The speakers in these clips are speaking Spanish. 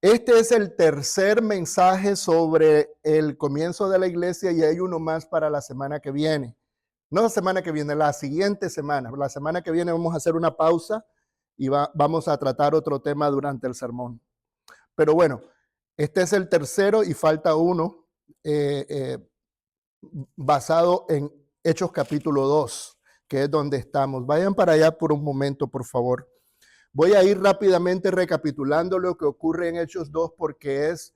Este es el tercer mensaje sobre el comienzo de la iglesia y hay uno más para la semana que viene. No la semana que viene, la siguiente semana. La semana que viene vamos a hacer una pausa y vamos a tratar otro tema durante el sermón. Pero bueno, este es el tercero y falta uno basado en Hechos capítulo 2, que es donde estamos. Vayan para allá por un momento, por favor. Voy a ir rápidamente recapitulando lo que ocurre en Hechos 2 porque es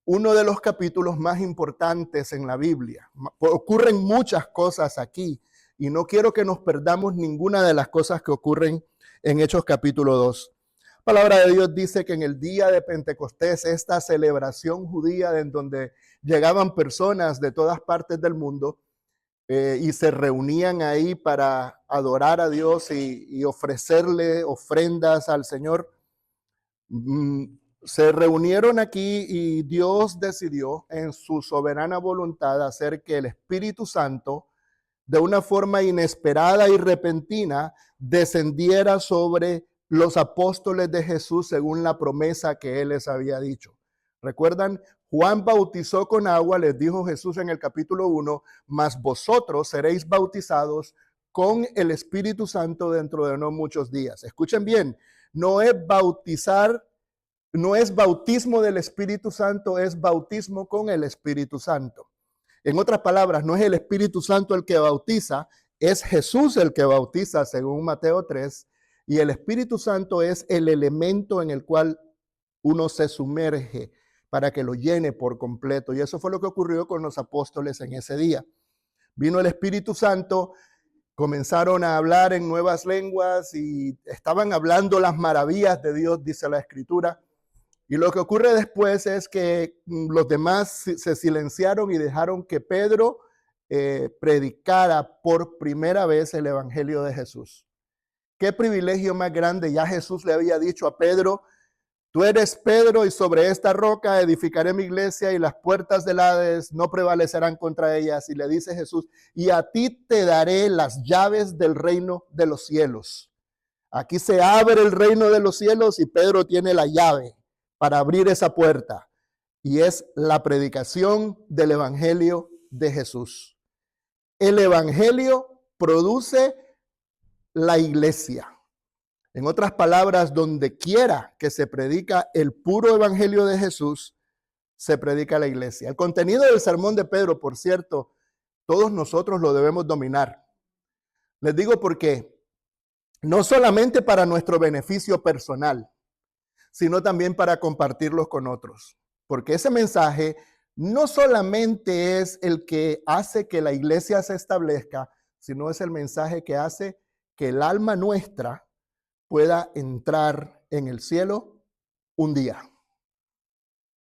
uno de los capítulos más importantes en la Biblia. Ocurren muchas cosas aquí y no quiero que nos perdamos ninguna de las cosas que ocurren en Hechos capítulo 2. La palabra de Dios dice que en el día de Pentecostés, esta celebración judía en donde llegaban personas de todas partes del mundo y se reunían ahí para adorar a Dios y ofrecerle ofrendas al Señor. Se reunieron aquí y Dios decidió en su soberana voluntad hacer que el Espíritu Santo, de una forma inesperada y repentina, descendiera sobre los apóstoles de Jesús según la promesa que él les había dicho. ¿Recuerdan? Juan bautizó con agua, les dijo Jesús en el capítulo 1, mas vosotros seréis bautizados con el Espíritu Santo dentro de no muchos días. Escuchen bien, no es bautizar, no es bautismo del Espíritu Santo, es bautismo con el Espíritu Santo. En otras palabras, no es el Espíritu Santo el que bautiza, es Jesús el que bautiza, según Mateo 3, y el Espíritu Santo es el elemento en el cual uno se sumerge para que lo llene por completo. Y eso fue lo que ocurrió con los apóstoles en ese día. Vino el Espíritu Santo, comenzaron a hablar en nuevas lenguas y estaban hablando las maravillas de Dios, dice la Escritura. Y lo que ocurre después es que los demás se silenciaron y dejaron que Pedro predicara por primera vez el Evangelio de Jesús. Qué privilegio más grande. Ya Jesús le había dicho a Pedro, tú eres Pedro y sobre esta roca edificaré mi iglesia y las puertas del Hades no prevalecerán contra ellas. Y le dice Jesús, y a ti te daré las llaves del reino de los cielos. Aquí se abre el reino de los cielos y Pedro tiene la llave para abrir esa puerta. Y es la predicación del Evangelio de Jesús. El Evangelio produce la iglesia. En otras palabras, donde quiera que se predica el puro Evangelio de Jesús, se predica la iglesia. El contenido del sermón de Pedro, por cierto, todos nosotros lo debemos dominar. Les digo por qué. No solamente para nuestro beneficio personal, sino también para compartirlos con otros. Porque ese mensaje no solamente es el que hace que la iglesia se establezca, sino es el mensaje que hace que el alma nuestra pueda entrar en el cielo un día.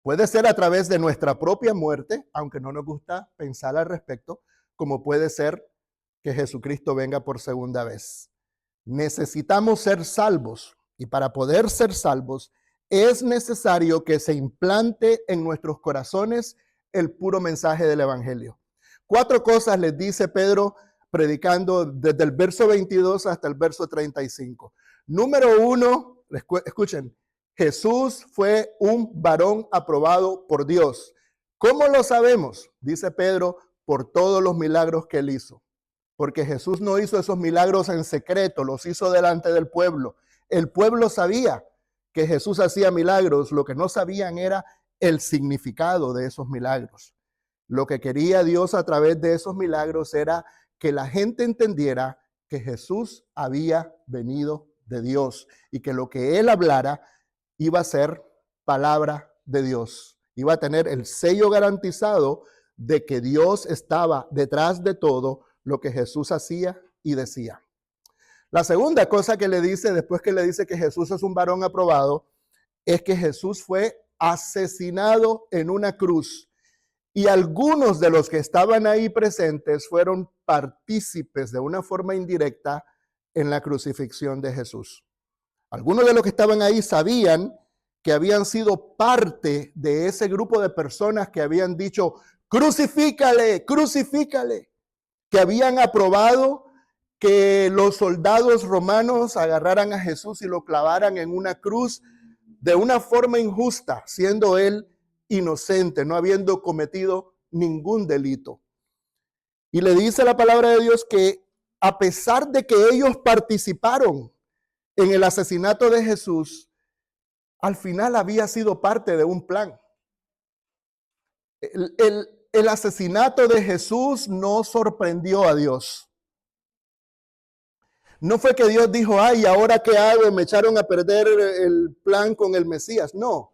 Puede ser a través de nuestra propia muerte, aunque no nos gusta pensar al respecto, como puede ser que Jesucristo venga por segunda vez. Necesitamos ser salvos y para poder ser salvos es necesario que se implante en nuestros corazones el puro mensaje del Evangelio. 4 cosas les dice Pedro predicando desde el verso 22 hasta el verso 35. Número 1, escuchen, Jesús fue un varón aprobado por Dios. ¿Cómo lo sabemos? Dice Pedro, por todos los milagros que él hizo. Porque Jesús no hizo esos milagros en secreto, los hizo delante del pueblo. El pueblo sabía que Jesús hacía milagros, lo que no sabían era el significado de esos milagros. Lo que quería Dios a través de esos milagros era que la gente entendiera que Jesús había venido de Dios y que lo que él hablara iba a ser palabra de Dios. Iba a tener el sello garantizado de que Dios estaba detrás de todo lo que Jesús hacía y decía. La segunda cosa que le dice, después que le dice que Jesús es un varón aprobado, es que Jesús fue asesinado en una cruz. Y algunos de los que estaban ahí presentes fueron partícipes de una forma indirecta en la crucifixión de Jesús. Algunos de los que estaban ahí sabían que habían sido parte de ese grupo de personas que habían dicho, crucifícale, crucifícale, que habían aprobado que los soldados romanos agarraran a Jesús y lo clavaran en una cruz de una forma injusta, siendo él inocente, no habiendo cometido ningún delito. Y le dice la palabra de Dios que a pesar de que ellos participaron en el asesinato de Jesús, al final había sido parte de un plan. El asesinato de Jesús no sorprendió a Dios. No fue que Dios dijo, ay, ¿ahora qué hago? Me echaron a perder el plan con el Mesías. No,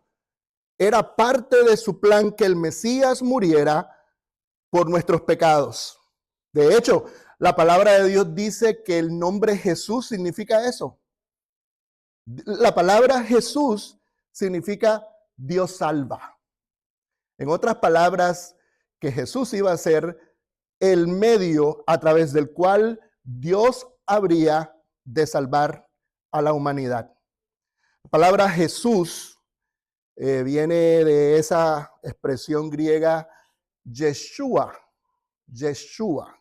era parte de su plan que el Mesías muriera por nuestros pecados. De hecho, la palabra de Dios dice que el nombre Jesús significa eso. La palabra Jesús significa Dios salva. En otras palabras, que Jesús iba a ser el medio a través del cual Dios habría de salvar a la humanidad. La palabra Jesús viene de esa expresión griega Yeshua, Yeshua,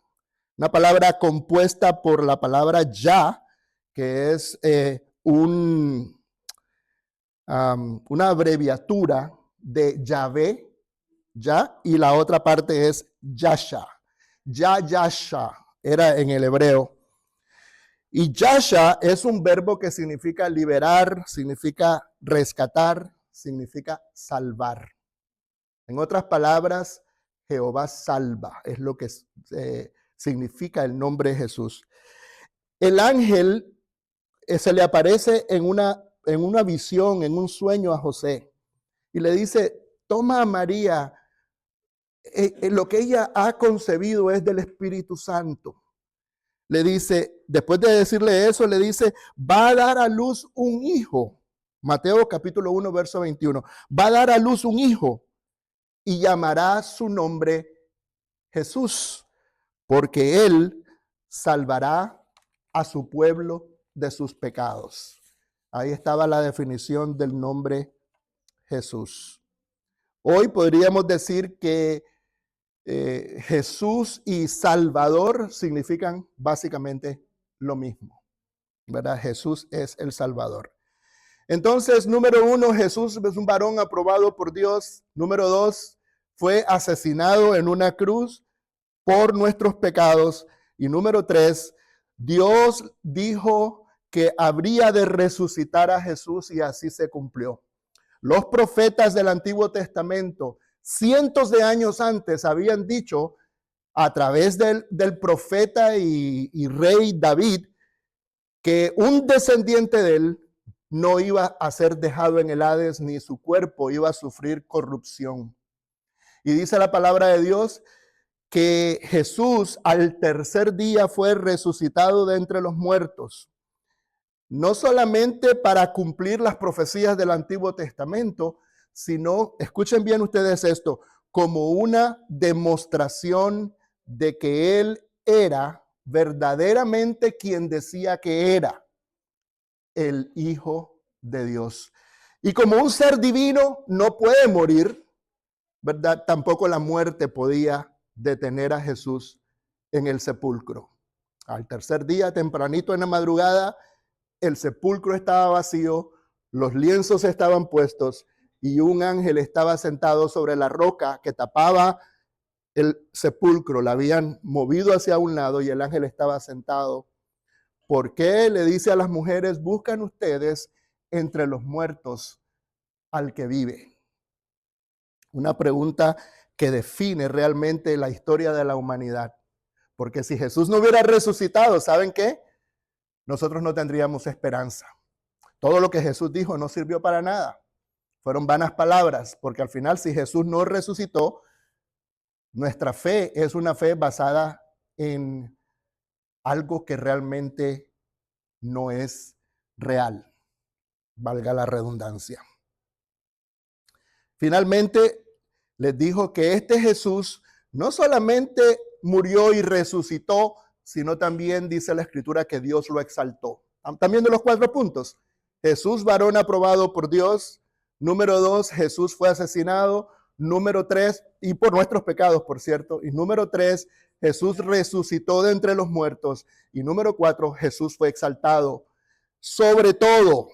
una palabra compuesta por la palabra Ya, que es una abreviatura de Yahvé, Ya, y la otra parte es Yasha. Yasha era en el hebreo. Y Yasha es un verbo que significa liberar, significa rescatar, significa salvar. En otras palabras, Jehová salva, es lo que significa el nombre de Jesús. El ángel se le aparece en una visión, en un sueño a José, y le dice, toma a María, lo que ella ha concebido es del Espíritu Santo. Le dice, después de decirle eso, le dice, va a dar a luz un hijo. Mateo capítulo 1, verso 21. Va a dar a luz un hijo y llamará su nombre Jesús, porque él salvará a su pueblo de sus pecados. Ahí estaba la definición del nombre Jesús. Hoy podríamos decir que Jesús y Salvador significan básicamente lo mismo, ¿verdad? Jesús es el Salvador. Entonces, número 1, Jesús es un varón aprobado por Dios. Número 2, fue asesinado en una cruz por nuestros pecados. Y número 3, Dios dijo que habría de resucitar a Jesús y así se cumplió. Los profetas del Antiguo Testamento, cientos de años antes, habían dicho a través del profeta y rey David que un descendiente de él no iba a ser dejado en el Hades, ni su cuerpo iba a sufrir corrupción. Y dice la palabra de Dios que Jesús al tercer día fue resucitado de entre los muertos. No solamente para cumplir las profecías del Antiguo Testamento, sino, escuchen bien ustedes esto, como una demostración de que Él era verdaderamente quien decía que era, el Hijo de Dios. Y como un ser divino no puede morir, ¿verdad? Tampoco la muerte podía detener a Jesús en el sepulcro. Al tercer día, tempranito en la madrugada, el sepulcro estaba vacío, los lienzos estaban puestos y un ángel estaba sentado sobre la roca que tapaba el sepulcro. La habían movido hacia un lado y el ángel estaba sentado. ¿Por qué? Le dice a las mujeres, buscan ustedes entre los muertos al que vive. Una pregunta que define realmente la historia de la humanidad. Porque si Jesús no hubiera resucitado, ¿saben qué? Nosotros no tendríamos esperanza. Todo lo que Jesús dijo no sirvió para nada. Fueron vanas palabras, porque al final si Jesús no resucitó, nuestra fe es una fe basada en algo que realmente no es real, valga la redundancia. Finalmente, les dijo que este Jesús no solamente murió y resucitó, sino también dice la Escritura que Dios lo exaltó. También de los 4 puntos. Jesús, varón aprobado por Dios. Número 2, Jesús fue asesinado. Número 3, y por nuestros pecados, por cierto. Y número 3, Jesús resucitó de entre los muertos. Y número 4, Jesús fue exaltado. Sobre todo,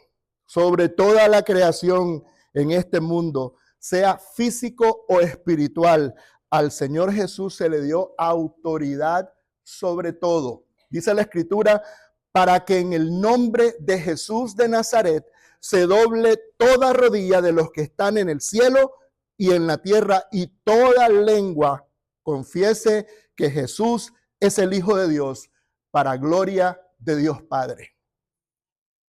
sobre toda la creación en este mundo, sea físico o espiritual, al Señor Jesús se le dio autoridad sobre todo. Dice la Escritura, para que en el nombre de Jesús de Nazaret se doble toda rodilla de los que están en el cielo y en la tierra, y toda lengua confiese que Jesús es el Hijo de Dios, para gloria de Dios Padre.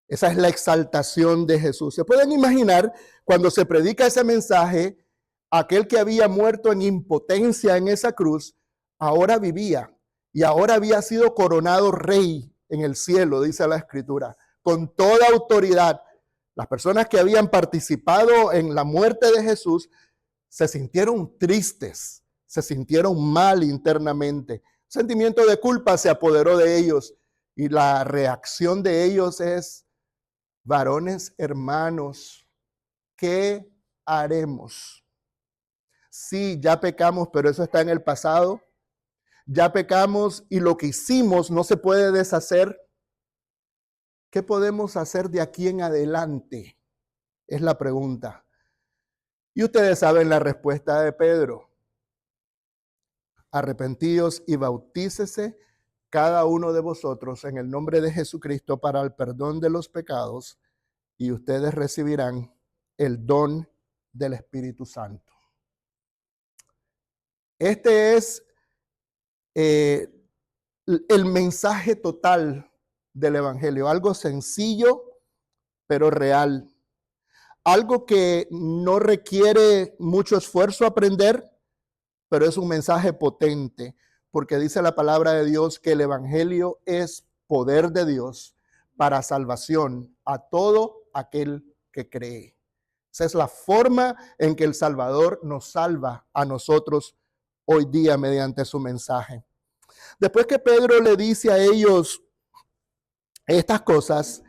Esa es la exaltación de Jesús. ¿Se pueden imaginar cuando se predica ese mensaje? Aquel que había muerto en impotencia en esa cruz, ahora vivía y ahora había sido coronado rey en el cielo, dice la Escritura, con toda autoridad. Las personas que habían participado en la muerte de Jesús se sintieron tristes, se sintieron mal internamente. Un sentimiento de culpa se apoderó de ellos y la reacción de ellos es: varones hermanos, ¿qué haremos? Sí, ya pecamos, pero eso está en el pasado. Ya pecamos y lo que hicimos no se puede deshacer. ¿Qué podemos hacer de aquí en adelante? Es la pregunta. Y ustedes saben la respuesta de Pedro. Arrepentíos y bautícese cada uno de vosotros en el nombre de Jesucristo para el perdón de los pecados, y ustedes recibirán el don del Espíritu Santo. Este es el mensaje total del Evangelio, algo sencillo pero real, algo que no requiere mucho esfuerzo aprender, pero es un mensaje potente, porque dice la palabra de Dios que el Evangelio es poder de Dios para salvación a todo aquel que cree. Esa es la forma en que el Salvador nos salva a nosotros hoy día mediante su mensaje. Después que Pedro le dice a ellos estas cosas,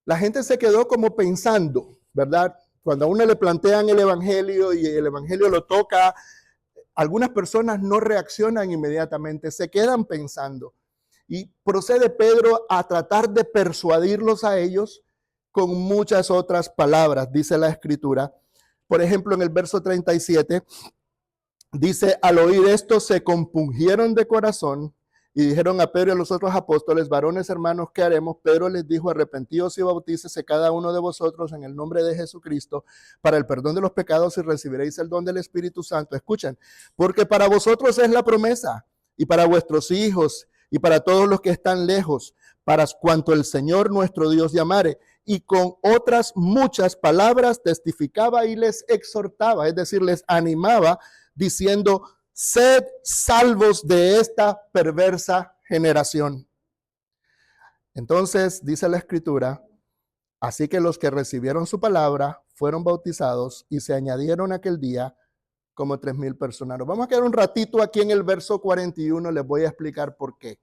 la gente se quedó como pensando, ¿verdad? Cuando a uno le plantean el Evangelio y el Evangelio lo toca, algunas personas no reaccionan inmediatamente, se quedan pensando. Y procede Pedro a tratar de persuadirlos a ellos con muchas otras palabras, dice la Escritura. Por ejemplo, en el verso 37, dice: al oír esto se compungieron de corazón y dijeron a Pedro y a los otros apóstoles: varones hermanos, ¿qué haremos? Pedro les dijo: arrepentíos y bautícese cada uno de vosotros en el nombre de Jesucristo para el perdón de los pecados y recibiréis el don del Espíritu Santo. Escuchen, porque para vosotros es la promesa, y para vuestros hijos, y para todos los que están lejos, para cuanto el Señor nuestro Dios llamare. Y con otras muchas palabras testificaba y les exhortaba, es decir, les animaba, diciendo: sed salvos de esta perversa generación. Entonces dice la Escritura: así que los que recibieron su palabra fueron bautizados, y se añadieron aquel día como 3,000 personas. Vamos a quedar un ratito aquí en el verso 41, les voy a explicar por qué.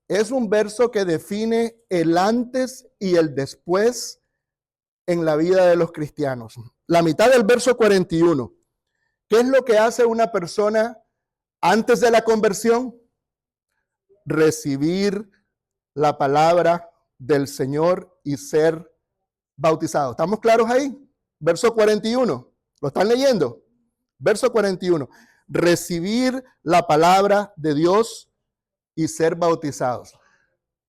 Es un verso que define el antes y el después en la vida de los cristianos. La mitad del verso 41. ¿Qué es lo que hace una persona antes de la conversión? Recibir la palabra del Señor y ser bautizado. ¿Estamos claros ahí? Verso 41. ¿Lo están leyendo? Verso 41. Recibir la palabra de Dios y ser bautizados.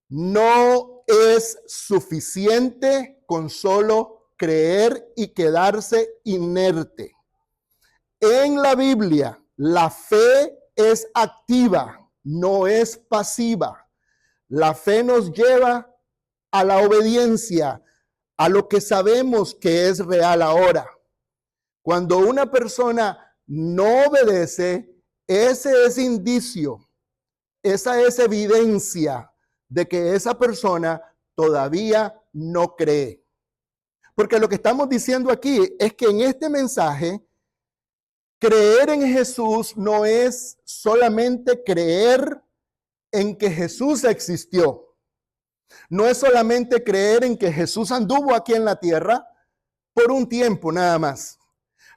No es suficiente con solo creer y quedarse inerte. En la Biblia, la fe es activa, no es pasiva. La fe nos lleva a la obediencia, a lo que sabemos que es real ahora. Cuando una persona no obedece, ese es indicio, esa es evidencia de que esa persona todavía no cree. Porque lo que estamos diciendo aquí es que en este mensaje, creer en Jesús no es solamente creer en que Jesús existió. No es solamente creer en que Jesús anduvo aquí en la tierra por un tiempo nada más.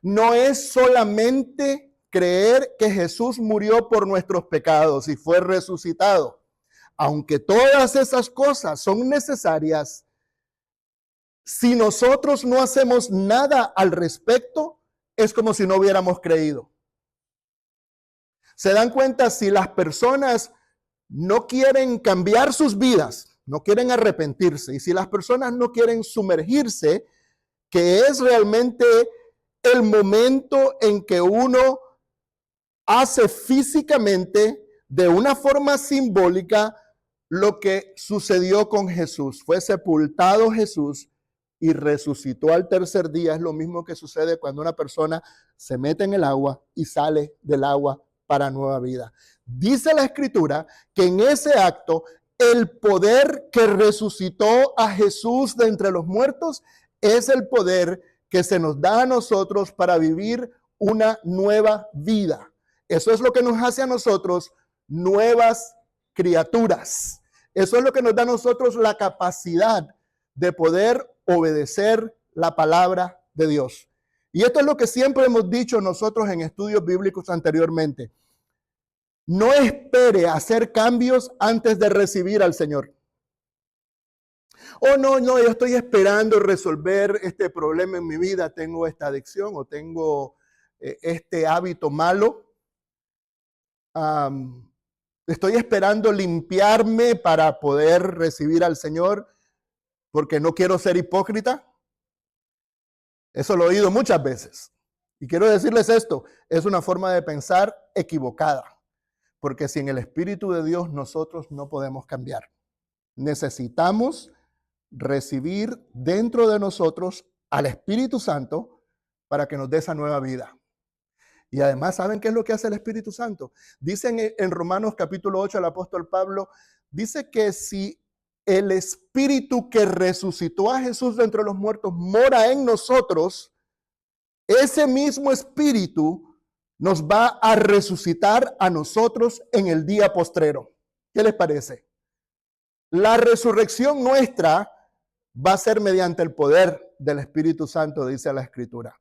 No es solamente creer que Jesús murió por nuestros pecados y fue resucitado. Aunque todas esas cosas son necesarias, Si nosotros no hacemos nada al respecto, es como si no hubiéramos creído. ¿Se dan cuenta? Si las personas no quieren cambiar sus vidas, no quieren arrepentirse, y si las personas no quieren sumergirse, que es realmente el momento en que uno hace físicamente, de una forma simbólica, lo que sucedió con Jesús. Fue sepultado Jesús y resucitó al tercer día. Es lo mismo que sucede cuando una persona se mete en el agua y sale del agua para nueva vida. Dice la Escritura que en ese acto el poder que resucitó a Jesús de entre los muertos es el poder que se nos da a nosotros para vivir una nueva vida. Eso es lo que nos hace a nosotros nuevas criaturas. Eso es lo que nos da a nosotros la capacidad de poder obedecer la palabra de Dios. Y esto es lo que siempre hemos dicho nosotros en estudios bíblicos anteriormente. No espere hacer cambios antes de recibir al Señor. Oh, no, yo estoy esperando resolver este problema en mi vida. Tengo esta adicción o tengo este hábito malo. Estoy esperando limpiarme para poder recibir al Señor porque no quiero ser hipócrita. Eso lo he oído muchas veces. Y quiero decirles esto, es una forma de pensar equivocada. Porque sin el Espíritu de Dios nosotros no podemos cambiar. Necesitamos recibir dentro de nosotros al Espíritu Santo para que nos dé esa nueva vida. Y además, ¿saben qué es lo que hace el Espíritu Santo? Dicen en Romanos capítulo 8, el apóstol Pablo dice que si el Espíritu que resucitó a Jesús de entre los muertos mora en nosotros, ese mismo Espíritu nos va a resucitar a nosotros en el día postrero. ¿Qué les parece? La resurrección nuestra va a ser mediante el poder del Espíritu Santo, dice la Escritura.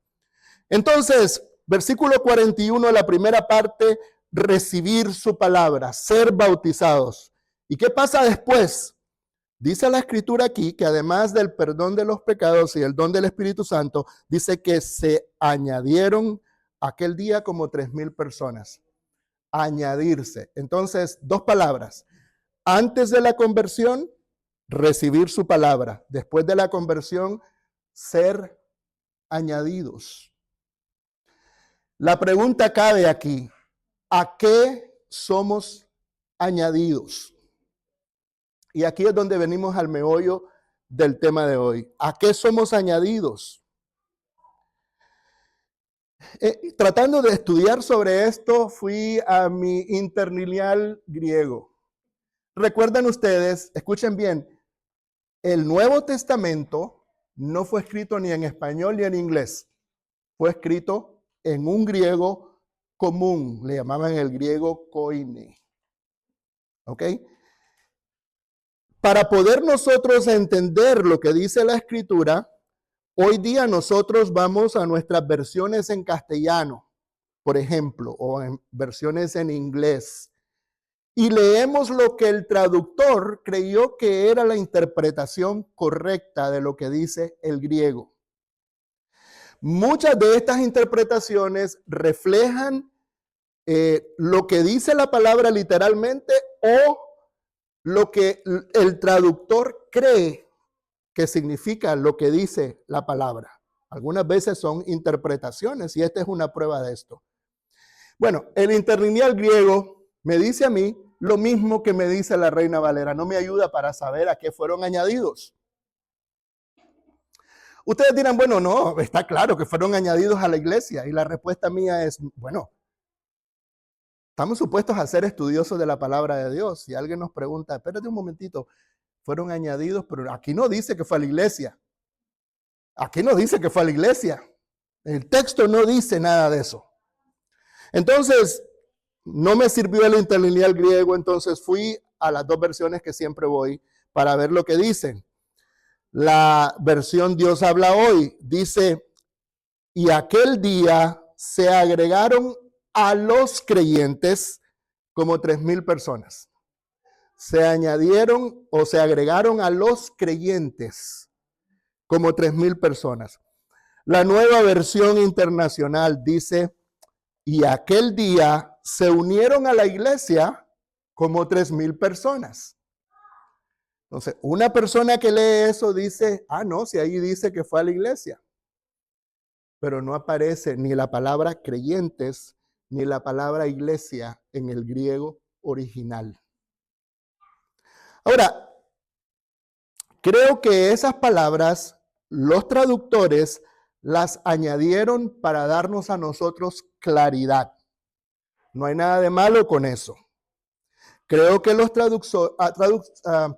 Entonces, versículo 41, la primera parte, recibir su palabra, ser bautizados. ¿Y qué pasa después? Dice la Escritura aquí que además del perdón de los pecados y el don del Espíritu Santo, dice que se añadieron aquel día como 3,000 personas. Añadirse. Entonces, dos palabras. Antes de la conversión, recibir su palabra. Después de la conversión, ser añadidos. La pregunta cabe aquí. ¿A qué somos añadidos? Y aquí es donde venimos al meollo del tema de hoy. ¿A qué somos añadidos? Tratando de estudiar sobre esto, fui a mi interlineal griego. Recuerden ustedes, escuchen bien, el Nuevo Testamento no fue escrito ni en español ni en inglés. Fue escrito en un griego común, le llamaban el griego koine. ¿Ok? Para poder nosotros entender lo que dice la Escritura, hoy día nosotros vamos a nuestras versiones en castellano, por ejemplo, o en versiones en inglés, y leemos lo que el traductor creyó que era la interpretación correcta de lo que dice el griego. Muchas de estas interpretaciones reflejan lo que dice la palabra literalmente o lo que el traductor cree que significa lo que dice la palabra. Algunas veces son interpretaciones y esta es una prueba de esto. Bueno, el interlineal griego me dice a mí lo mismo que me dice la Reina Valera. No me ayuda para saber a qué fueron añadidos. Ustedes dirán, bueno, no, está claro que fueron añadidos a la iglesia. Y la respuesta mía es, bueno, estamos supuestos a ser estudiosos de la palabra de Dios. Si alguien nos pregunta, espérate un momentito, fueron añadidos, pero aquí no dice que fue a la iglesia. Aquí no dice que fue a la iglesia. El texto no dice nada de eso. Entonces, no me sirvió el interlineal griego, entonces fui a las dos versiones que siempre voy para ver lo que dicen. La versión Dios habla hoy dice, y aquel día se agregaron a los creyentes como 3,000 personas. Se añadieron o se agregaron a los creyentes como 3,000 personas. La Nueva Versión Internacional dice, y aquel día se unieron a la iglesia como 3,000 personas. Entonces, una persona que lee eso dice, no, si ahí dice que fue a la iglesia. Pero no aparece ni la palabra creyentes ni la palabra iglesia en el griego original. Ahora, creo que esas palabras los traductores las añadieron para darnos a nosotros claridad. No hay nada de malo con eso. Creo que los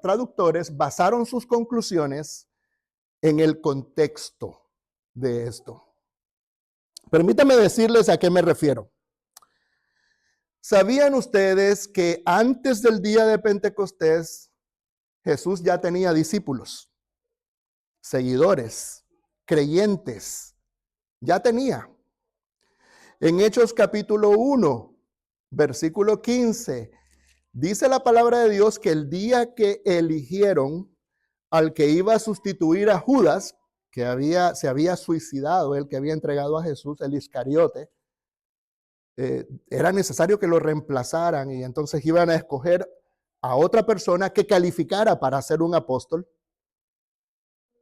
traductores basaron sus conclusiones en el contexto de esto. Permítanme decirles a qué me refiero. ¿Sabían ustedes que antes del día de Pentecostés, Jesús ya tenía discípulos, seguidores, creyentes? Ya tenía. En Hechos capítulo 1, versículo 15, dice la palabra de Dios que el día que eligieron al que iba a sustituir a Judas, que se había suicidado, el que había entregado a Jesús, el Iscariote, era necesario que lo reemplazaran y entonces iban a escoger a otra persona que calificara para ser un apóstol.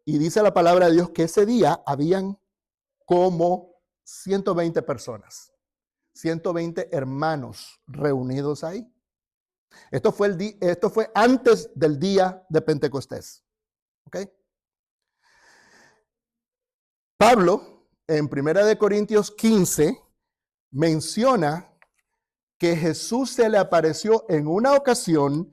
Y dice la palabra de Dios que ese día habían como 120 personas, 120 hermanos reunidos ahí. Esto fue antes del día de Pentecostés. ¿Ok? Pablo, en 1 Corintios 15, menciona que Jesús se le apareció en una ocasión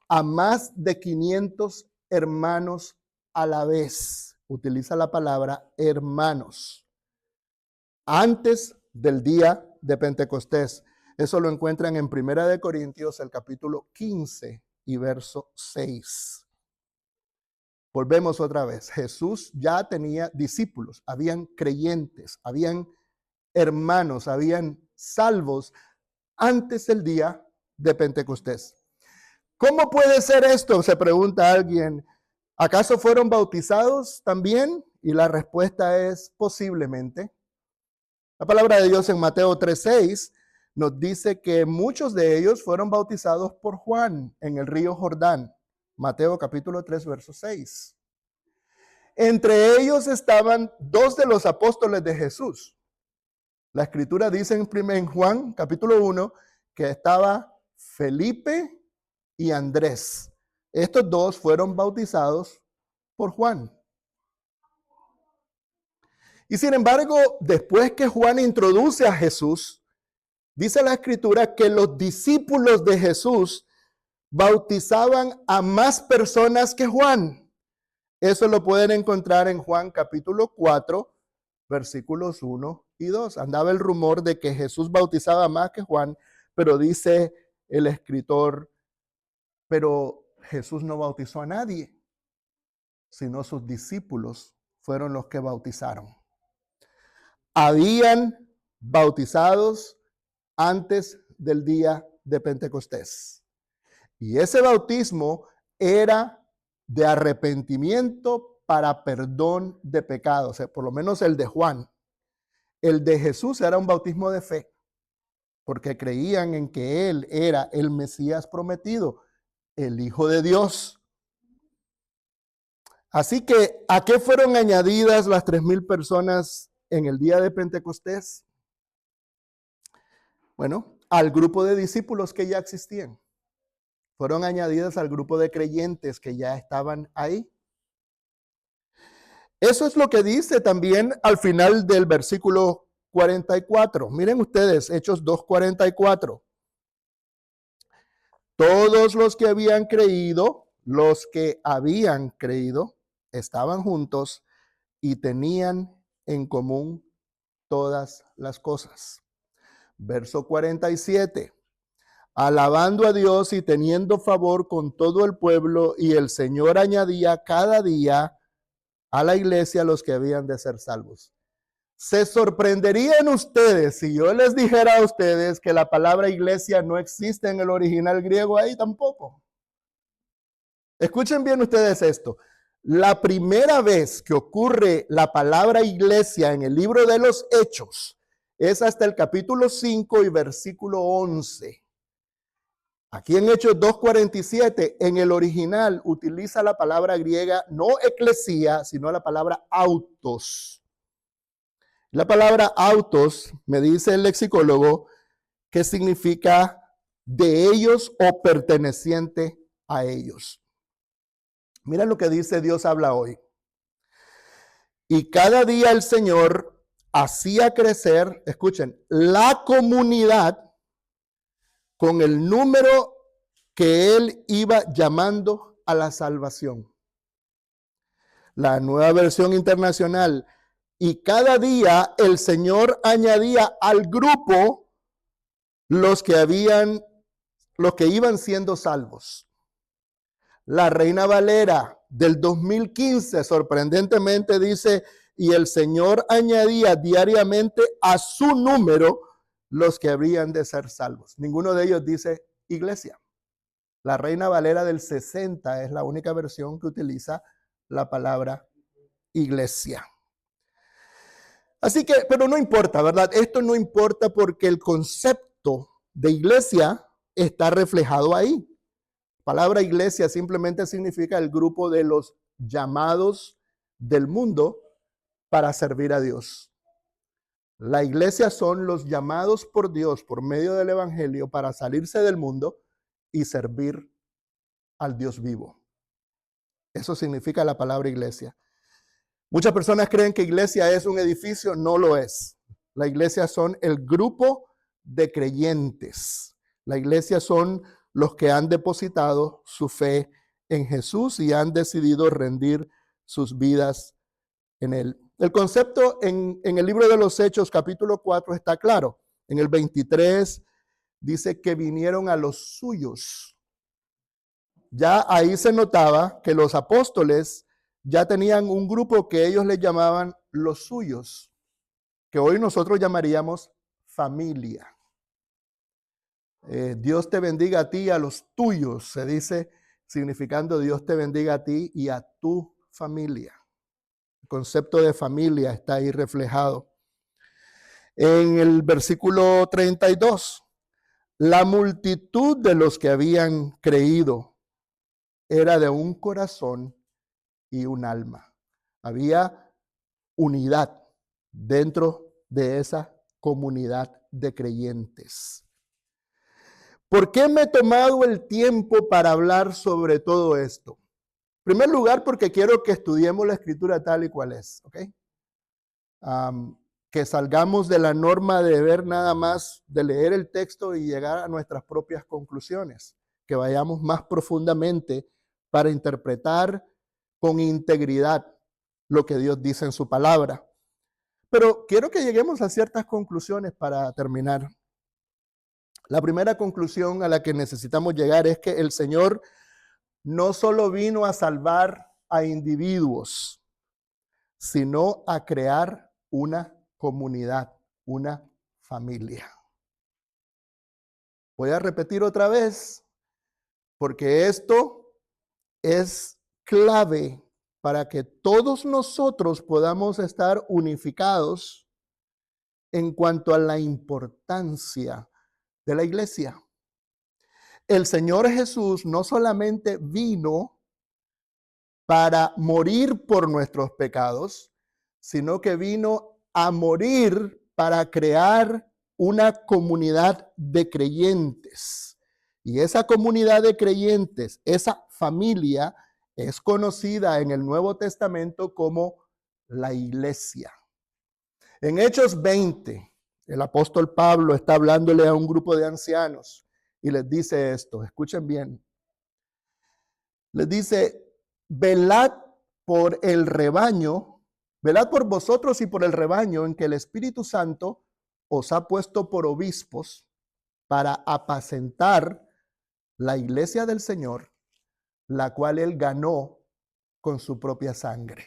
a más de 500 hermanos a la vez. Utiliza la palabra hermanos. Antes del día de Pentecostés. Eso lo encuentran en 1 Corintios, el capítulo 15 y verso 6. Volvemos otra vez. Jesús ya tenía discípulos, habían creyentes, habían hermanos, habían salvos antes del día de Pentecostés. ¿Cómo puede ser esto? Se pregunta alguien. ¿Acaso fueron bautizados también? Y la respuesta es posiblemente. La palabra de Dios en Mateo 3:6 nos dice que muchos de ellos fueron bautizados por Juan en el río Jordán. Mateo capítulo 3, verso 6. Entre ellos estaban 2 de los apóstoles de Jesús. La escritura dice en Juan capítulo 1 que estaba Felipe y Andrés. Estos 2 fueron bautizados por Juan. Y sin embargo, después que Juan introduce a Jesús, dice la escritura que los discípulos de Jesús bautizaban a más personas que Juan. Eso lo pueden encontrar en Juan capítulo 4, versículos 1 y 2. Andaba el rumor de que Jesús bautizaba más que Juan, pero dice el escritor, pero Jesús no bautizó a nadie, sino sus discípulos fueron los que bautizaron. Habían bautizados antes del día de Pentecostés. Y ese bautismo era de arrepentimiento para perdón de pecados, o sea, por lo menos el de Juan. El de Jesús era un bautismo de fe, porque creían en que él era el Mesías prometido, el Hijo de Dios. Así que, ¿a qué fueron añadidas las 3,000 personas en el día de Pentecostés? Bueno, al grupo de discípulos que ya existían. Fueron añadidas al grupo de creyentes que ya estaban ahí. Eso es lo que dice también al final del versículo 44. Miren ustedes, Hechos 2:44. Todos los que habían creído, estaban juntos y tenían en común todas las cosas. Verso 47. Alabando a Dios y teniendo favor con todo el pueblo, y el Señor añadía cada día a la iglesia los que habían de ser salvos. ¿Se sorprenderían ustedes si yo les dijera a ustedes que la palabra iglesia no existe en el original griego ahí tampoco? Escuchen bien ustedes esto. La primera vez que ocurre la palabra iglesia en el libro de los Hechos es hasta el capítulo 5 y versículo 11. Aquí en Hechos 2:47, en el original utiliza la palabra griega no eclesía, sino la palabra autos. La palabra autos, me dice el lexicólogo, que significa de ellos o perteneciente a ellos. Mira lo que dice Dios habla hoy. Y cada día el Señor hacía crecer, escuchen, la comunidad con el número que Él iba llamando a la salvación. La Nueva Versión Internacional. Y cada día el Señor añadía al grupo los que iban siendo salvos. La Reina Valera del 2015 sorprendentemente dice, y el Señor añadía diariamente a su número los que habrían de ser salvos. Ninguno de ellos dice iglesia. La Reina Valera del 60 es la única versión que utiliza la palabra iglesia. Así que, pero no importa, ¿verdad? Esto no importa porque el concepto de iglesia está reflejado ahí. La palabra iglesia simplemente significa el grupo de los llamados del mundo para servir a Dios. La iglesia son los llamados por Dios por medio del evangelio para salirse del mundo y servir al Dios vivo. Eso significa la palabra iglesia. Muchas personas creen que iglesia es un edificio, no lo es. La iglesia son el grupo de creyentes. La iglesia son los que han depositado su fe en Jesús y han decidido rendir sus vidas en él. El concepto en el libro de los Hechos, capítulo 4, está claro. En el 23 dice que vinieron a los suyos. Ya ahí se notaba que los apóstoles ya tenían un grupo que ellos les llamaban los suyos, que hoy nosotros llamaríamos familia. Dios te bendiga a ti y a los tuyos, se dice, significando Dios te bendiga a ti y a tu familia. El concepto de familia está ahí reflejado. En el versículo 32, la multitud de los que habían creído era de un corazón y un alma. Había unidad dentro de esa comunidad de creyentes. ¿Por qué me he tomado el tiempo para hablar sobre todo esto? En primer lugar, porque quiero que estudiemos la escritura tal y cual es, ¿ok? Que salgamos de la norma de ver nada más, de leer el texto y llegar a nuestras propias conclusiones, que vayamos más profundamente para interpretar con integridad lo que Dios dice en su palabra. Pero quiero que lleguemos a ciertas conclusiones para terminar. La primera conclusión a la que necesitamos llegar es que el Señor no solo vino a salvar a individuos, sino a crear una comunidad, una familia. Voy a repetir otra vez, porque esto es clave para que todos nosotros podamos estar unificados en cuanto a la importancia de la iglesia. El Señor Jesús no solamente vino para morir por nuestros pecados, sino que vino a morir para crear una comunidad de creyentes. Y esa comunidad de creyentes, esa familia, es conocida en el Nuevo Testamento como la iglesia. En Hechos 20, el apóstol Pablo está hablándole a un grupo de ancianos y les dice esto, escuchen bien. Les dice, velad por el rebaño, velad por vosotros y por el rebaño en que el Espíritu Santo os ha puesto por obispos para apacentar la iglesia del Señor, la cual él ganó con su propia sangre.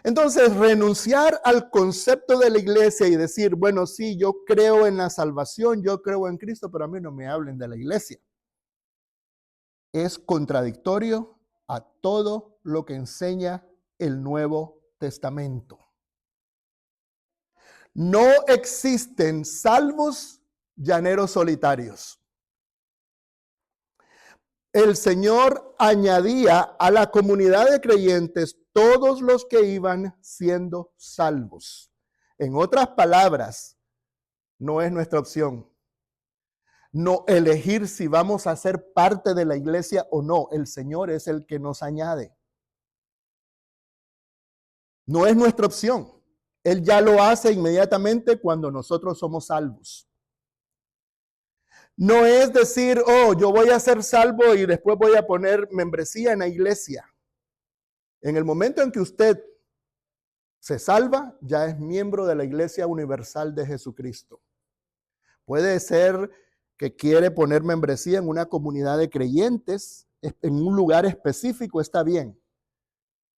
Entonces, renunciar al concepto de la iglesia y decir, bueno, sí, yo creo en la salvación, yo creo en Cristo, pero a mí no me hablen de la iglesia. Es contradictorio a todo lo que enseña el Nuevo Testamento. No existen salvos llaneros solitarios. El Señor añadía a la comunidad de creyentes todos los que iban siendo salvos. En otras palabras, no es nuestra opción no elegir si vamos a ser parte de la iglesia o no. El Señor es el que nos añade. No es nuestra opción. Él ya lo hace inmediatamente cuando nosotros somos salvos. No es decir, oh, yo voy a ser salvo y después voy a poner membresía en la iglesia. En el momento en que usted se salva, ya es miembro de la Iglesia Universal de Jesucristo. Puede ser que quiere poner membresía en una comunidad de creyentes, en un lugar específico, está bien.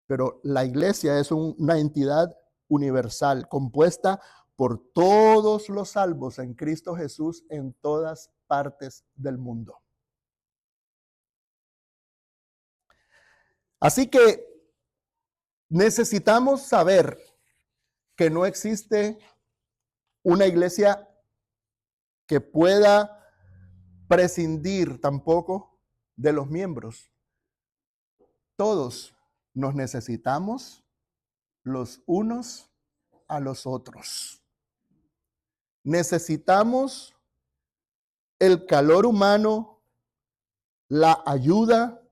Pero la iglesia es una entidad universal, compuesta por todos los salvos en Cristo Jesús en todas partes del mundo. Así que necesitamos saber que no existe una iglesia que pueda prescindir tampoco de los miembros. Todos nos necesitamos los unos a los otros. Necesitamos el calor humano, la ayuda,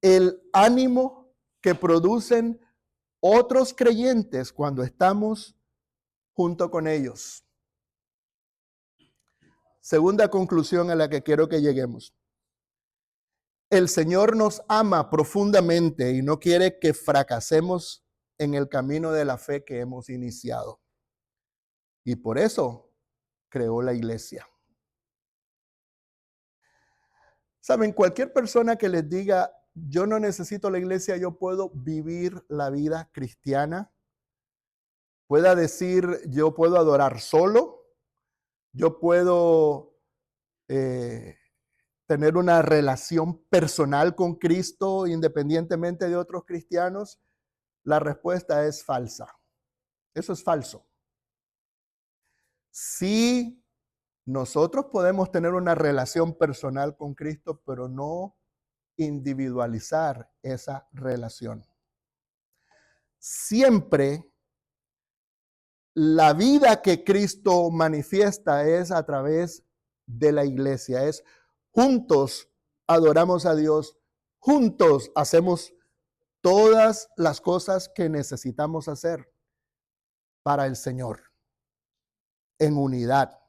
el ánimo que producen otros creyentes cuando estamos junto con ellos. Segunda conclusión a la que quiero que lleguemos. El Señor nos ama profundamente y no quiere que fracasemos en el camino de la fe que hemos iniciado. Y por eso creó la iglesia. Saben, cualquier persona que les diga, yo no necesito la iglesia, yo puedo vivir la vida cristiana, pueda decir, yo puedo adorar solo, yo puedo tener una relación personal con Cristo independientemente de otros cristianos, la respuesta es falsa. Eso es falso. Sí, nosotros podemos tener una relación personal con Cristo, pero no individualizar esa relación. Siempre la vida que Cristo manifiesta es a través de la iglesia, es juntos adoramos a Dios, juntos hacemos todas las cosas que necesitamos hacer para el Señor, en unidad.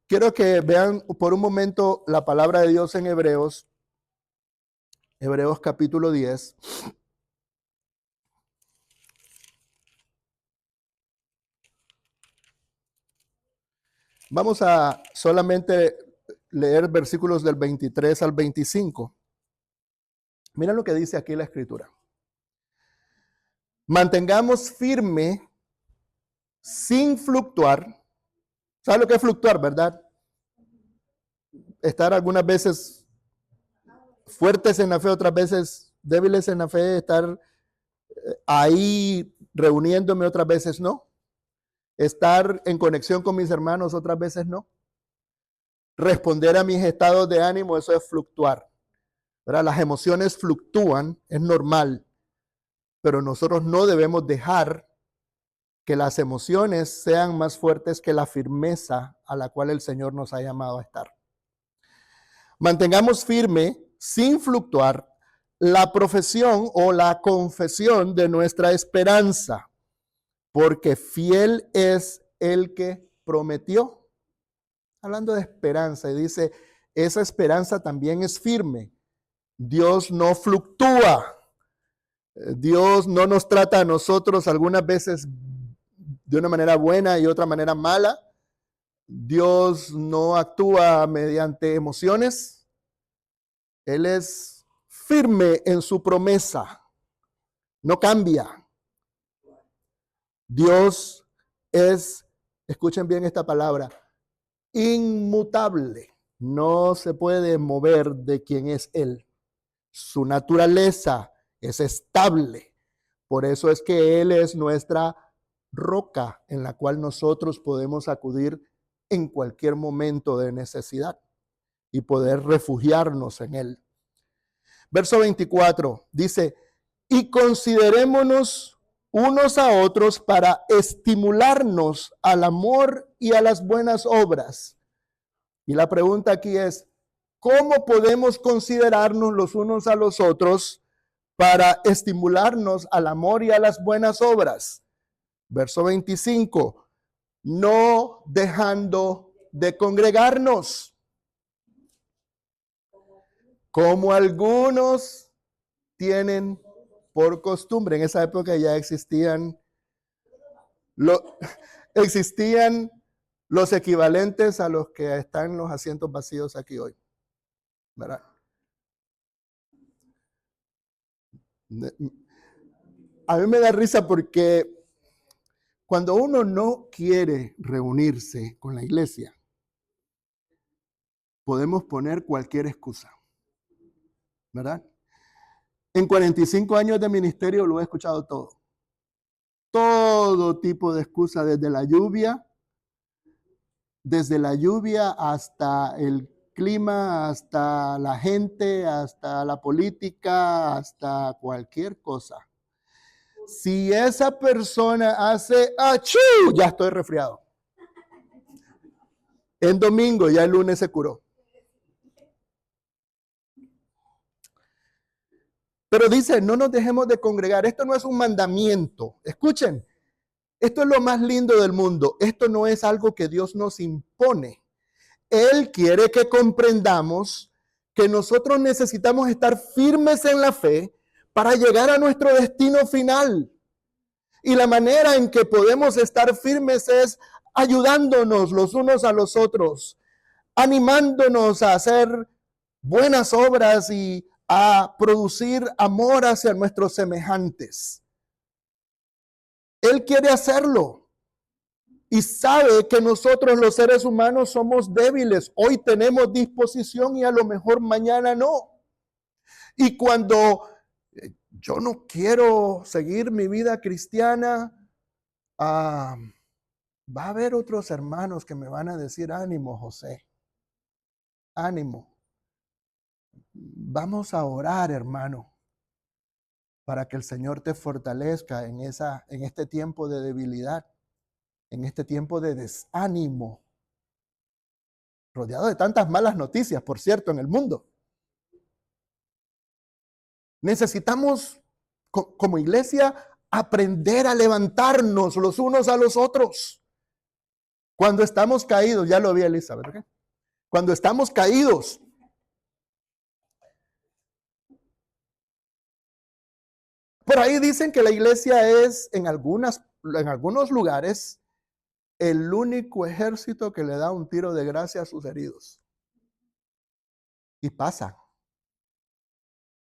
Quiero que vean por un momento la palabra de Dios en Hebreos, Hebreos capítulo 10. Vamos a solamente leer versículos del 23 al 25. Miren lo que dice aquí la Escritura. Mantengamos firme sin fluctuar. ¿Sabe lo que es fluctuar, verdad? Estar algunas veces fuertes en la fe, otras veces débiles en la fe, estar ahí reuniéndome, otras veces no. Estar en conexión con mis hermanos, otras veces no. Responder a mis estados de ánimo, eso es fluctuar. ¿Verdad? Las emociones fluctúan, es normal, pero nosotros no debemos dejar que las emociones sean más fuertes que la firmeza a la cual el Señor nos ha llamado a estar. Mantengamos firme, sin fluctuar, la profesión o la confesión de nuestra esperanza, porque fiel es el que prometió. Hablando de esperanza, y dice, esa esperanza también es firme. Dios no fluctúa. Dios no nos trata a nosotros algunas veces de una manera buena y otra manera mala. Dios no actúa mediante emociones. Él es firme en su promesa. No cambia. Dios es, escuchen bien esta palabra, inmutable. No se puede mover de quien es Él. Su naturaleza es estable. Por eso es que Él es nuestra roca en la cual nosotros podemos acudir en cualquier momento de necesidad y poder refugiarnos en Él. Verso 24 dice, y considerémonos unos a otros para estimularnos al amor y a las buenas obras. Y la pregunta aquí es, ¿cómo podemos considerarnos los unos a los otros para estimularnos al amor y a las buenas obras? Verso 25, no dejando de congregarnos, como algunos tienen por costumbre. En esa época ya existían los equivalentes a los que están en los asientos vacíos aquí hoy, ¿verdad? A mí me da risa porque cuando uno no quiere reunirse con la iglesia, podemos poner cualquier excusa, ¿verdad? En 45 años de ministerio lo he escuchado todo. Todo tipo de excusa, desde la lluvia hasta el clima, hasta la gente, hasta la política, hasta cualquier cosa. Si esa persona hace ¡achú! Ya estoy resfriado. En domingo, ya el lunes se curó. Pero dice, no nos dejemos de congregar. Esto no es un mandamiento. Escuchen, esto es lo más lindo del mundo. Esto no es algo que Dios nos impone. Él quiere que comprendamos que nosotros necesitamos estar firmes en la fe para llegar a nuestro destino final. Y la manera en que podemos estar firmes es ayudándonos los unos a los otros, animándonos a hacer buenas obras y a producir amor hacia nuestros semejantes. Él quiere hacerlo y sabe que nosotros los seres humanos somos débiles. Hoy tenemos disposición y a lo mejor mañana no. Y cuando yo no quiero seguir mi vida cristiana, va a haber otros hermanos que me van a decir, ánimo, José, ánimo. Vamos a orar, hermano, para que el Señor te fortalezca en este tiempo de debilidad, en este tiempo de desánimo, rodeado de tantas malas noticias, por cierto, en el mundo. Necesitamos, como iglesia, aprender a levantarnos los unos a los otros. Cuando estamos caídos, ya lo vi Elizabeth, ¿okay? Cuando estamos caídos, por ahí dicen que la iglesia es en algunos lugares el único ejército que le da un tiro de gracia a sus heridos. Y pasa.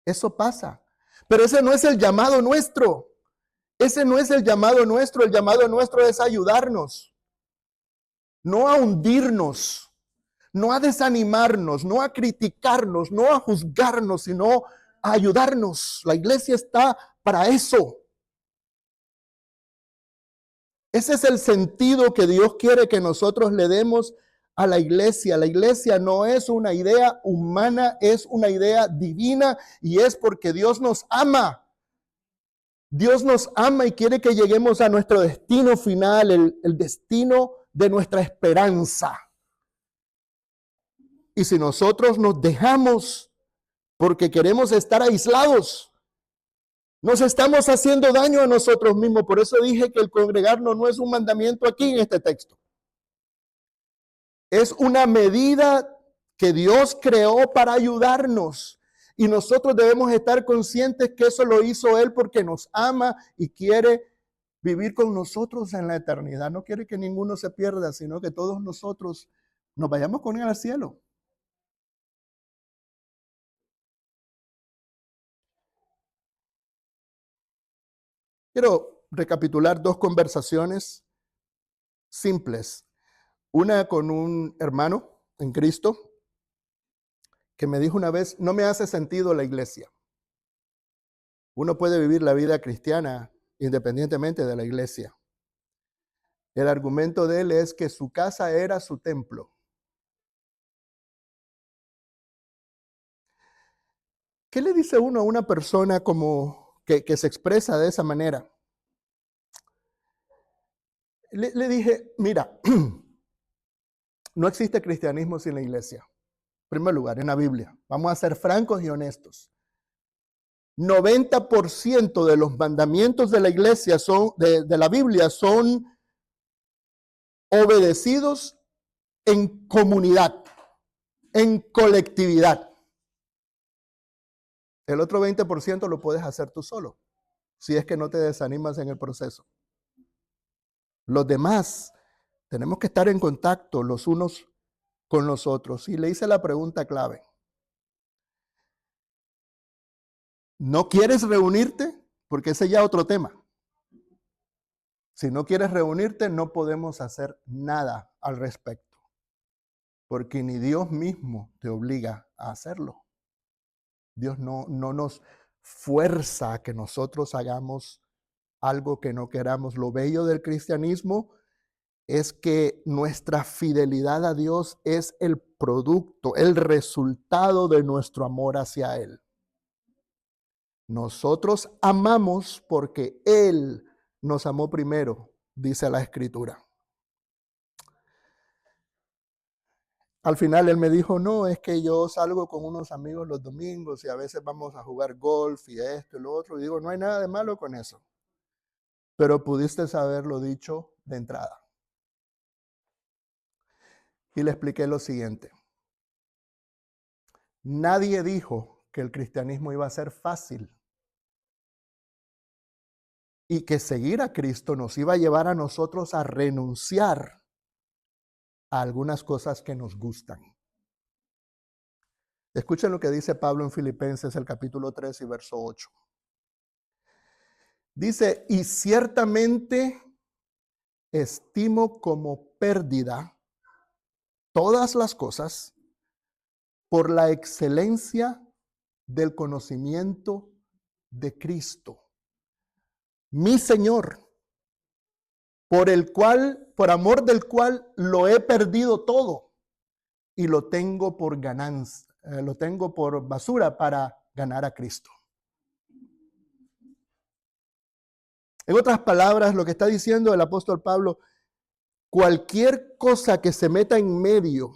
Eso pasa. Pero ese no es el llamado nuestro. Ese no es el llamado nuestro. El llamado nuestro es ayudarnos. No a hundirnos. No a desanimarnos. No a criticarnos. No a juzgarnos, sino a ayudarnos. La iglesia está para eso. Ese es el sentido que Dios quiere que nosotros le demos a la iglesia. La iglesia no es una idea humana, es una idea divina y es porque Dios nos ama. Dios nos ama y quiere que lleguemos a nuestro destino final, el destino de nuestra esperanza. Y si nosotros nos dejamos porque queremos estar aislados, nos estamos haciendo daño a nosotros mismos. Por eso dije que el congregarnos no es un mandamiento aquí en este texto. Es una medida que Dios creó para ayudarnos. Y nosotros debemos estar conscientes que eso lo hizo Él porque nos ama y quiere vivir con nosotros en la eternidad. No quiere que ninguno se pierda, sino que todos nosotros nos vayamos con Él al cielo. Quiero recapitular dos conversaciones simples. Una con un hermano en Cristo que me dijo una vez, no me hace sentido la iglesia. Uno puede vivir la vida cristiana independientemente de la iglesia. El argumento de él es que su casa era su templo. ¿Qué le dice uno a una persona como que se expresa de esa manera? Le dije, mira, no existe cristianismo sin la iglesia. En primer lugar, en la Biblia. Vamos a ser francos y honestos. 90% de los mandamientos de la iglesia de la Biblia son obedecidos en comunidad, en colectividad. El otro 20% lo puedes hacer tú solo, si es que no te desanimas en el proceso. Los demás tenemos que estar en contacto los unos con los otros. Y le hice la pregunta clave. ¿No quieres reunirte? Porque ese ya es otro tema. Si no quieres reunirte, no podemos hacer nada al respecto. Porque ni Dios mismo te obliga a hacerlo. Dios no nos fuerza a que nosotros hagamos algo que no queramos. Lo bello del cristianismo es que nuestra fidelidad a Dios es el producto, el resultado de nuestro amor hacia Él. Nosotros amamos porque Él nos amó primero, dice la Escritura. Al final él me dijo, no, es que yo salgo con unos amigos los domingos y a veces vamos a jugar golf y esto y lo otro. Y digo, no hay nada de malo con eso. Pero pudiste haberlo dicho de entrada. Y le expliqué lo siguiente. Nadie dijo que el cristianismo iba a ser fácil y que seguir a Cristo nos iba a llevar a nosotros a renunciar a algunas cosas que nos gustan. Escuchen lo que dice Pablo en Filipenses, el capítulo 3 y verso 8. Dice, y ciertamente estimo como pérdida todas las cosas por la excelencia del conocimiento de Cristo, mi Señor, por amor del cual lo he perdido todo y lo tengo por ganancia, lo tengo por basura para ganar a Cristo. En otras palabras, lo que está diciendo el apóstol Pablo, cualquier cosa que se meta en medio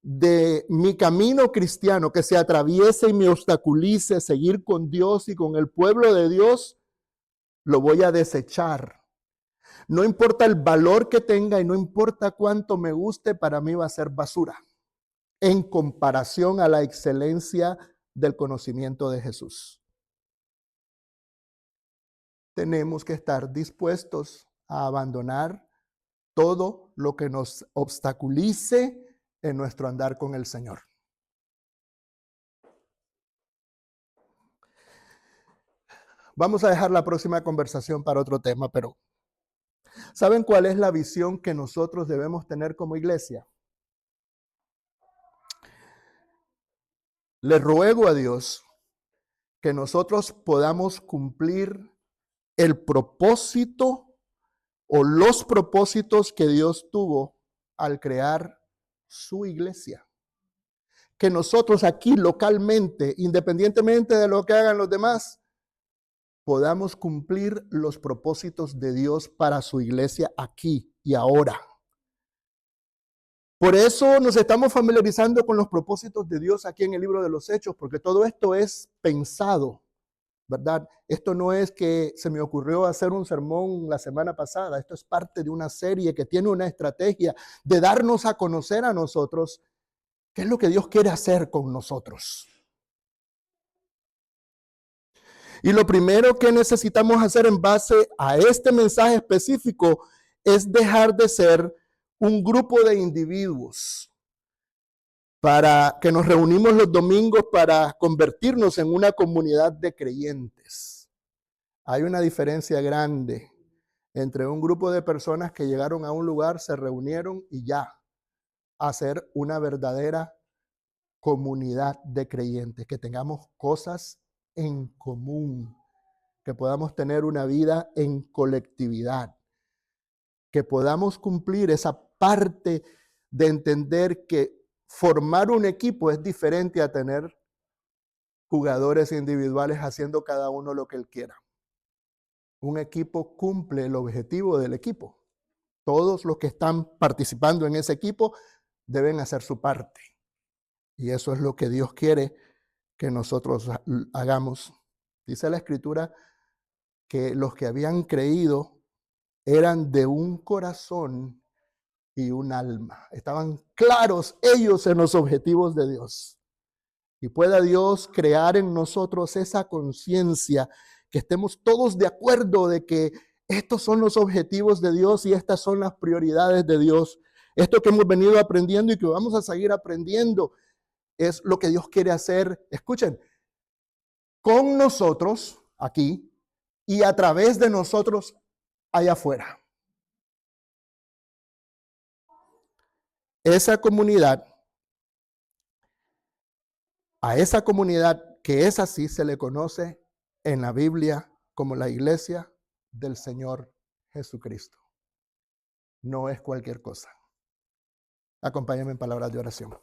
de mi camino cristiano, que se atraviese y me obstaculice seguir con Dios y con el pueblo de Dios, lo voy a desechar. No importa el valor que tenga y no importa cuánto me guste, para mí va a ser basura en comparación a la excelencia del conocimiento de Jesús. Tenemos que estar dispuestos a abandonar todo lo que nos obstaculice en nuestro andar con el Señor. Vamos a dejar la próxima conversación para otro tema, pero ¿saben cuál es la visión que nosotros debemos tener como iglesia? Le ruego a Dios que nosotros podamos cumplir el propósito o los propósitos que Dios tuvo al crear su iglesia. Que nosotros aquí localmente, independientemente de lo que hagan los demás, podamos cumplir los propósitos de Dios para su iglesia aquí y ahora. Por eso nos estamos familiarizando con los propósitos de Dios aquí en el libro de los Hechos, porque todo esto es pensado, ¿verdad? Esto no es que se me ocurrió hacer un sermón la semana pasada, esto es parte de una serie que tiene una estrategia de darnos a conocer a nosotros qué es lo que Dios quiere hacer con nosotros. Y lo primero que necesitamos hacer en base a este mensaje específico es dejar de ser un grupo de individuos para que nos reunimos los domingos para convertirnos en una comunidad de creyentes. Hay una diferencia grande entre un grupo de personas que llegaron a un lugar, se reunieron y ya, hacer una verdadera comunidad de creyentes, que tengamos cosas en común, que podamos tener una vida en colectividad, que podamos cumplir esa parte de entender que formar un equipo es diferente a tener jugadores individuales haciendo cada uno lo que él quiera. Un equipo cumple el objetivo del equipo. Todos los que están participando en ese equipo deben hacer su parte. Y eso es lo que Dios quiere que nosotros hagamos. Dice la Escritura que los que habían creído eran de un corazón y un alma. Estaban claros ellos en los objetivos de Dios. Y pueda Dios crear en nosotros esa conciencia, que estemos todos de acuerdo de que estos son los objetivos de Dios y estas son las prioridades de Dios. Esto que hemos venido aprendiendo y que vamos a seguir aprendiendo es lo que Dios quiere hacer. Escuchen, con nosotros aquí y a través de nosotros allá afuera. Esa comunidad, a esa comunidad que es así, se le conoce en la Biblia como la iglesia del Señor Jesucristo. No es cualquier cosa. Acompáñame en palabras de oración.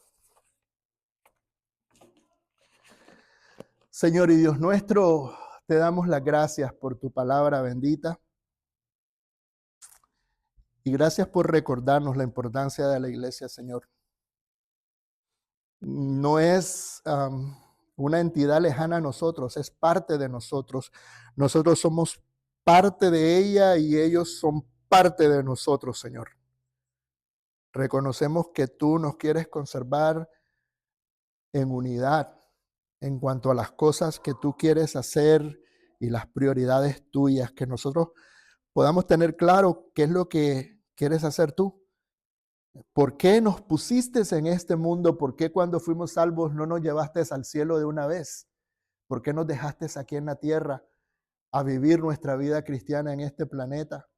Señor y Dios nuestro, te damos las gracias por tu palabra bendita. Y gracias por recordarnos la importancia de la iglesia, Señor. No es una entidad lejana a nosotros, es parte de nosotros. Nosotros somos parte de ella y ellos son parte de nosotros, Señor. Reconocemos que tú nos quieres conservar en unidad en cuanto a las cosas que tú quieres hacer y las prioridades tuyas, que nosotros podamos tener claro qué es lo que quieres hacer tú. ¿Por qué nos pusiste en este mundo? ¿Por qué cuando fuimos salvos no nos llevaste al cielo de una vez? ¿Por qué nos dejaste aquí en la tierra a vivir nuestra vida cristiana en este planeta,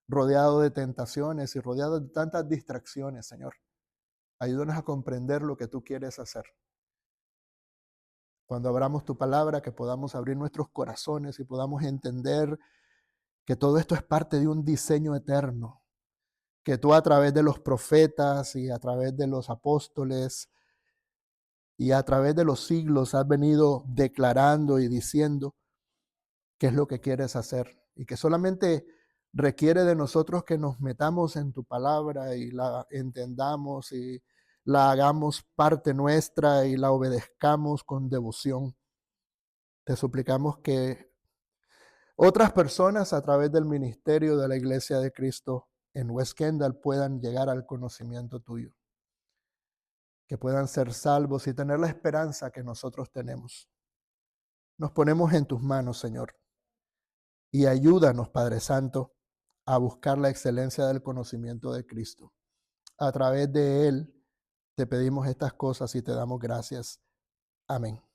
rodeado de tentaciones y rodeado de tantas distracciones, Señor? Ayúdanos a comprender lo que tú quieres hacer. Cuando abramos tu palabra, que podamos abrir nuestros corazones y podamos entender que todo esto es parte de un diseño eterno, que tú a través de los profetas y a través de los apóstoles y a través de los siglos has venido declarando y diciendo qué es lo que quieres hacer y que solamente requiere de nosotros que nos metamos en tu palabra y la entendamos y la hagamos parte nuestra y la obedezcamos con devoción. Te suplicamos que otras personas a través del ministerio de la Iglesia de Cristo en West Kendall puedan llegar al conocimiento tuyo, que puedan ser salvos y tener la esperanza que nosotros tenemos. Nos ponemos en tus manos, Señor, y ayúdanos, Padre Santo, a buscar la excelencia del conocimiento de Cristo. A través de Él te pedimos estas cosas y te damos gracias. Amén.